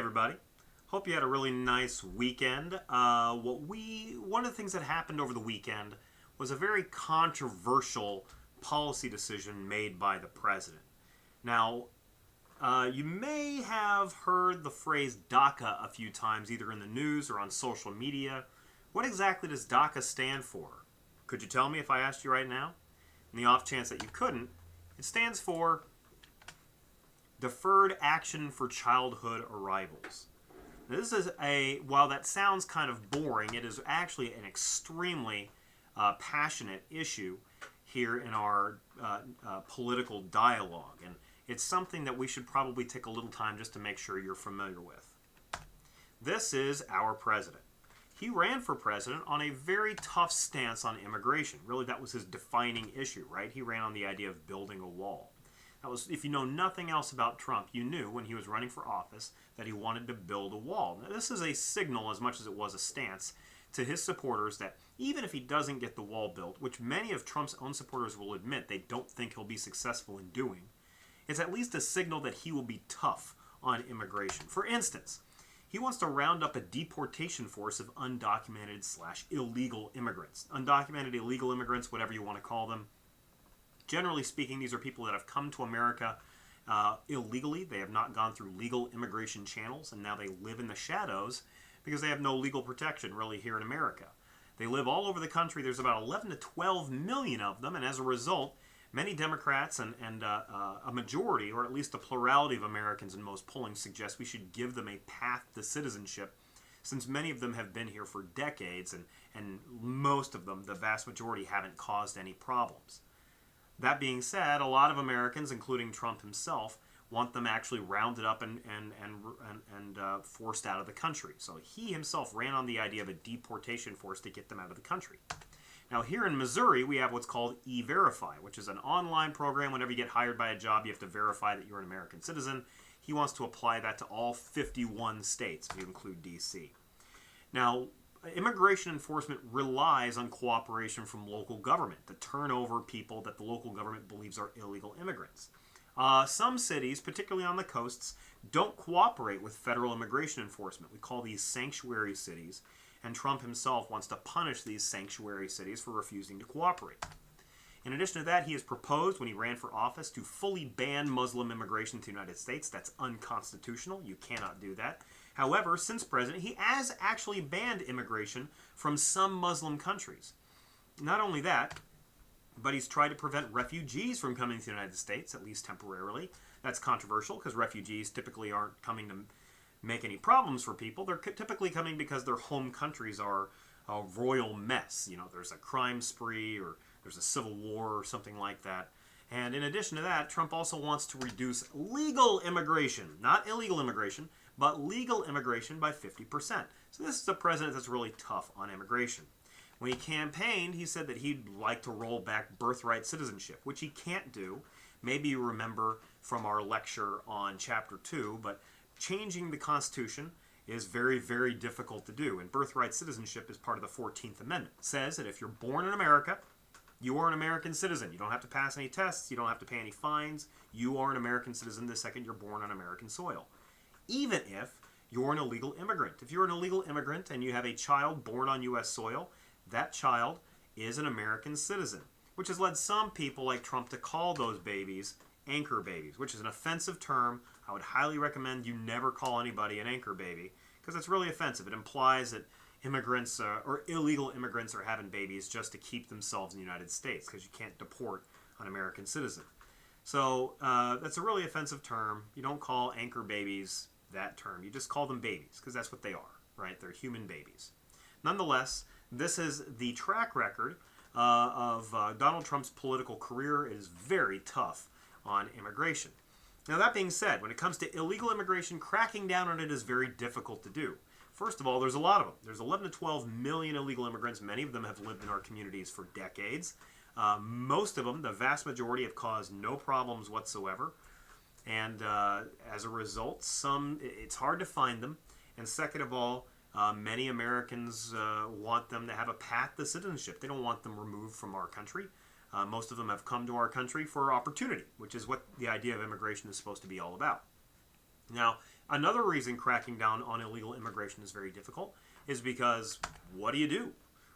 everybody. Hope you had a really nice weekend. One of the things that happened over the weekend was a very controversial policy decision made by the president. Now, you may have heard the phrase DACA a few times, either in the news or on social media. What exactly does DACA stand for? Could you tell me if I asked you right now? In the off chance that you couldn't, it stands for Deferred Action for Childhood Arrivals. Now, while that sounds kind of boring, it is actually an extremely passionate issue here in our political dialogue. And it's something that we should probably take a little time just to make sure you're familiar with. This is our president. He ran for president on a very tough stance on immigration. Really, that was his defining issue, right? He ran on the idea of building a wall. If you know nothing else about Trump, you knew when he was running for office that he wanted to build a wall. Now, this is a signal as much as it was a stance to his supporters that even if he doesn't get the wall built, which many of Trump's own supporters will admit they don't think he'll be successful in doing, it's at least a signal that he will be tough on immigration. For instance, he wants to round up a deportation force of undocumented/illegal immigrants. Undocumented, illegal immigrants, whatever you want to call them. Generally speaking, these are people that have come to America illegally. They have not gone through legal immigration channels, and now they live in the shadows because they have no legal protection really here in America. They live all over the country. There's about 11 to 12 million of them, and as a result, many Democrats and a majority, or at least a plurality of Americans in most polling suggest we should give them a path to citizenship, since many of them have been here for decades, and most of them, the vast majority, haven't caused any problems. That being said, a lot of Americans, including Trump himself, want them actually rounded up and forced out of the country. So he himself ran on the idea of a deportation force to get them out of the country. Now here in Missouri, we have what's called E-Verify, which is an online program. Whenever you get hired by a job, you have to verify that you're an American citizen. He wants to apply that to all 51 states, if you include D.C. Now, immigration enforcement relies on cooperation from local government to turn over people that the local government believes are illegal immigrants. Some cities, particularly on the coasts, don't cooperate with federal immigration enforcement. We call these sanctuary cities, and Trump himself wants to punish these sanctuary cities for refusing to cooperate. In addition to that, he has proposed, when he ran for office, to fully ban Muslim immigration to the United States. That's unconstitutional. You cannot do that. However, since president, he has actually banned immigration from some Muslim countries. Not only that, but he's tried to prevent refugees from coming to the United States, at least temporarily. That's controversial because refugees typically aren't coming to make any problems for people. They're typically coming because their home countries are a royal mess. You know, there's a crime spree or there's a civil war or something like that. And in addition to that, Trump also wants to reduce legal immigration, not illegal immigration, but legal immigration by 50%. So this is a president that's really tough on immigration. When he campaigned, he said that he'd like to roll back birthright citizenship, which he can't do. Maybe you remember from our lecture on Chapter 2, but changing the Constitution is very, very difficult to do. And birthright citizenship is part of the 14th Amendment. It says that if you're born in America, you are an American citizen. You don't have to pass any tests. You don't have to pay any fines. You are an American citizen the second you're born on American soil, even if you're an illegal immigrant. If you're an illegal immigrant and you have a child born on U.S. soil, that child is an American citizen, which has led some people like Trump to call those babies anchor babies, which is an offensive term. I would highly recommend you never call anybody an anchor baby because it's really offensive. It implies that immigrants or illegal immigrants are having babies just to keep themselves in the United States because you can't deport an American citizen. So that's a really offensive term. You don't call anchor babies that term. You just call them babies because that's what they are, right? They're human babies. Nonetheless, this is the track record of Donald Trump's political career. It is very tough on immigration. Now, that being said, when it comes to illegal immigration, cracking down on it is very difficult to do. First of all, there's a lot of them. There's 11 to 12 million illegal immigrants. Many of them have lived in our communities for decades. Most of them, the vast majority, have caused no problems whatsoever. And as a result, it's hard to find them. And second of all, many Americans want them to have a path to citizenship. They don't want them removed from our country. Most of them have come to our country for opportunity, which is what the idea of immigration is supposed to be all about. Now, another reason cracking down on illegal immigration is very difficult is because what do you do?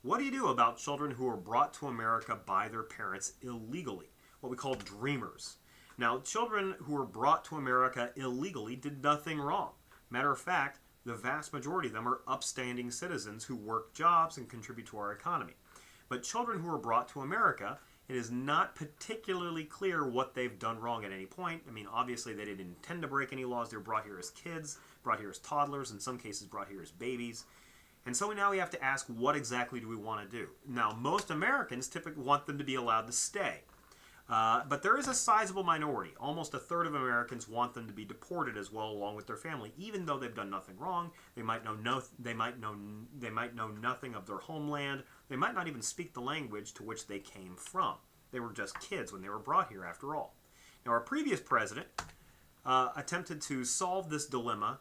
What do you do about children who are brought to America by their parents illegally? What we call dreamers. Now, children who were brought to America illegally did nothing wrong. Matter of fact, the vast majority of them are upstanding citizens who work jobs and contribute to our economy. But children who are brought to America, it is not particularly clear what they've done wrong at any point. I mean, obviously they didn't intend to break any laws. They were brought here as kids, brought here as toddlers, in some cases brought here as babies. And so now we have to ask, what exactly do we want to do? Now, most Americans typically want them to be allowed to stay. But there is a sizable minority. Almost a third of Americans want them to be deported as well, along with their family, even though they've done nothing wrong. They might know nothing of their homeland. They might not even speak the language to which they came from. They were just kids when they were brought here, after all. Now, our previous president attempted to solve this dilemma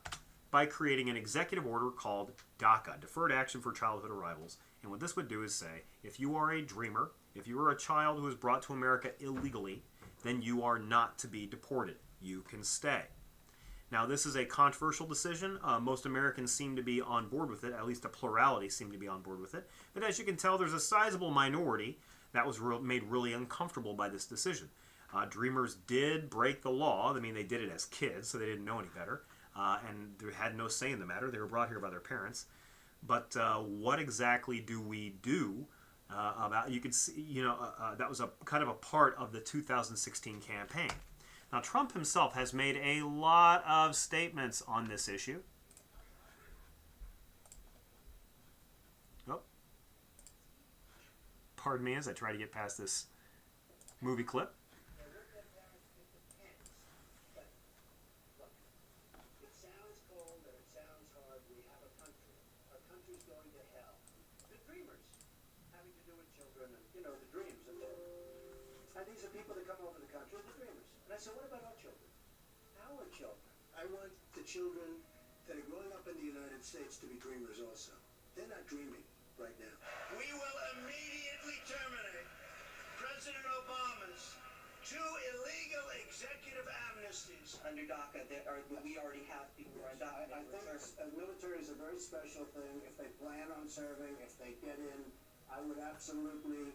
by creating an executive order called DACA, Deferred Action for Childhood Arrivals. And what this would do is say, if you are a dreamer, if you are a child who is brought to America illegally, then you are not to be deported. You can stay. Now, this is a controversial decision. Most Americans seem to be on board with it. At least a plurality seem to be on board with it. But as you can tell, there's a sizable minority that was made really uncomfortable by this decision. Dreamers did break the law. I mean, they did it as kids, so they didn't know any better. And they had no say in the matter. They were brought here by their parents. But what exactly do we do about? You could see, that was a kind of a part of the 2016 campaign. Now, Trump himself has made a lot of statements on this issue. Oh, pardon me as I try to get past this movie clip. And these are people that come over the country, the dreamers. And I said, what about our children? Our children. I want the children that are growing up in the United States to be dreamers also. They're not dreaming right now. We will immediately terminate President Obama's 2 illegal executive amnesties. Under DACA, we already have people who are on DACA. I think military is a very special thing. If they plan on serving, if they get in, I would absolutely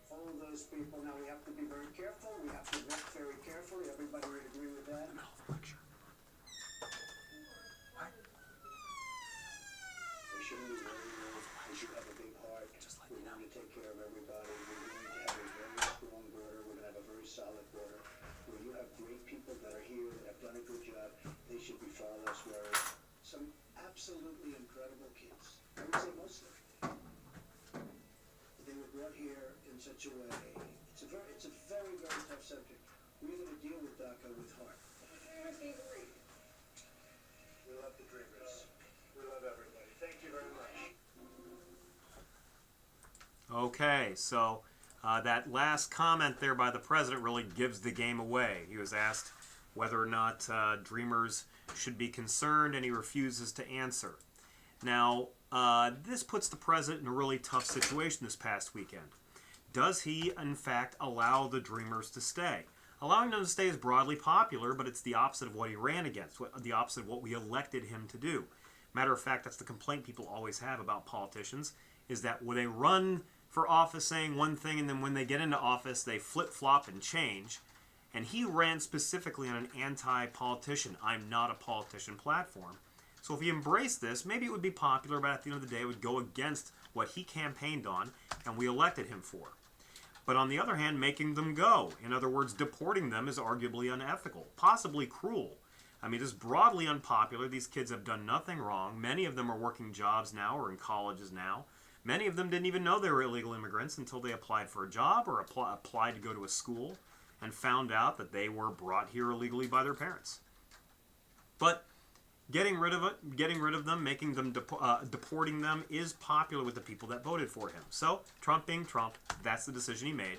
hold those people. Now, we have to be very careful. We have to work very carefully. Everybody would agree with that. No, lecture. They shouldn't be worried. They should have a big heart. We're going to take care of everybody. We're going to have a very strong border. We're going to have a very solid border. Where you have great people that are here, that have done a good job, they should be far less worried. Some absolutely incredible kids. I would say most of them. They were brought here in such a way. It's a very, very tough subject. We're going to deal with DACA with heart. We love the dreamers. We love everybody. Thank you very much. Okay, so that last comment there by the president really gives the game away. He was asked whether or not dreamers should be concerned, and he refuses to answer. Now, this puts the president in a really tough situation this past weekend. Does he, in fact, allow the dreamers to stay? Allowing them to stay is broadly popular, but it's the opposite of what he ran against, the opposite of what we elected him to do. Matter of fact, that's the complaint people always have about politicians, is that when they run for office saying one thing, and then when they get into office, they flip-flop and change. And he ran specifically on an anti-politician, I'm not a politician platform. So if he embraced this, maybe it would be popular, but at the end of the day, it would go against what he campaigned on and we elected him for. But on the other hand, making them go, in other words, deporting them, is arguably unethical, possibly cruel. I mean, it's broadly unpopular. These kids have done nothing wrong. Many of them are working jobs now or in colleges now. Many of them didn't even know they were illegal immigrants until they applied for a job or applied to go to a school and found out that they were brought here illegally by their parents. But getting rid of them, making them deporting them is popular with the people that voted for him. So, Trump being Trump, that's the decision he made.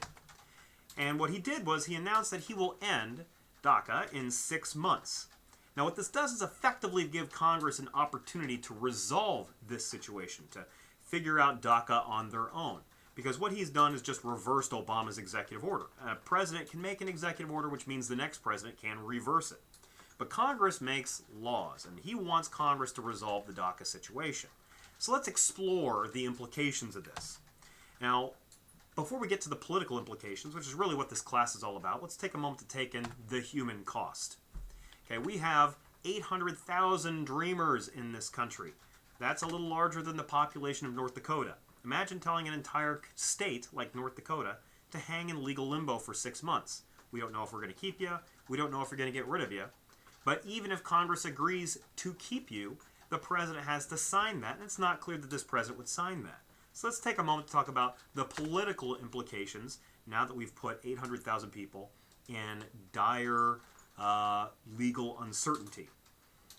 And what he did was he announced that he will end DACA in 6 months. Now, what this does is effectively give Congress an opportunity to resolve this situation, to figure out DACA on their own. Because what he's done is just reversed Obama's executive order. A president can make an executive order, which means the next president can reverse it. But Congress makes laws, and he wants Congress to resolve the DACA situation. So let's explore the implications of this. Now, before we get to the political implications, which is really what this class is all about, let's take a moment to take in the human cost. Okay, we have 800,000 dreamers in this country. That's a little larger than the population of North Dakota. Imagine telling an entire state like North Dakota to hang in legal limbo for 6 months. We don't know if we're going to keep you. We don't know if we're going to get rid of you. But even if Congress agrees to keep you, the president has to sign that, and it's not clear that this president would sign that. So let's take a moment to talk about the political implications now that we've put 800,000 people in dire legal uncertainty.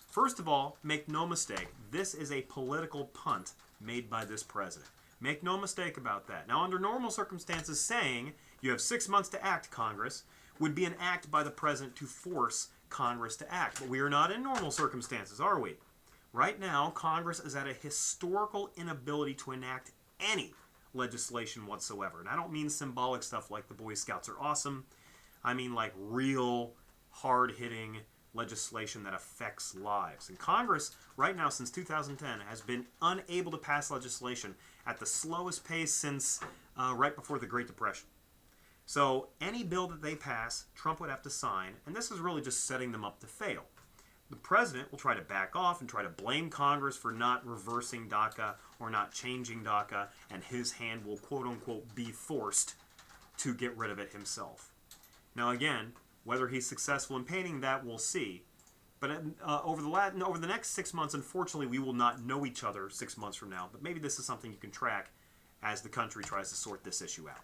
First of all, make no mistake, this is a political punt made by this president. Make no mistake about that. Now, under normal circumstances, saying you have 6 months to act, Congress, would be an act by the president to force Congress to act. But we are not in normal circumstances, are we? Right now, Congress is at a historical inability to enact any legislation whatsoever. And I don't mean symbolic stuff like the Boy Scouts are awesome. I mean like real, hard-hitting legislation that affects lives. And Congress, right now, since 2010, has been unable to pass legislation at the slowest pace since right before the Great Depression. So any bill that they pass, Trump would have to sign, and this is really just setting them up to fail. The president will try to back off and try to blame Congress for not reversing DACA or not changing DACA, and his hand will quote-unquote be forced to get rid of it himself. Now again, whether he's successful in painting that, we'll see. But over the next 6 months, unfortunately, we will not know each other 6 months from now. But maybe this is something you can track as the country tries to sort this issue out.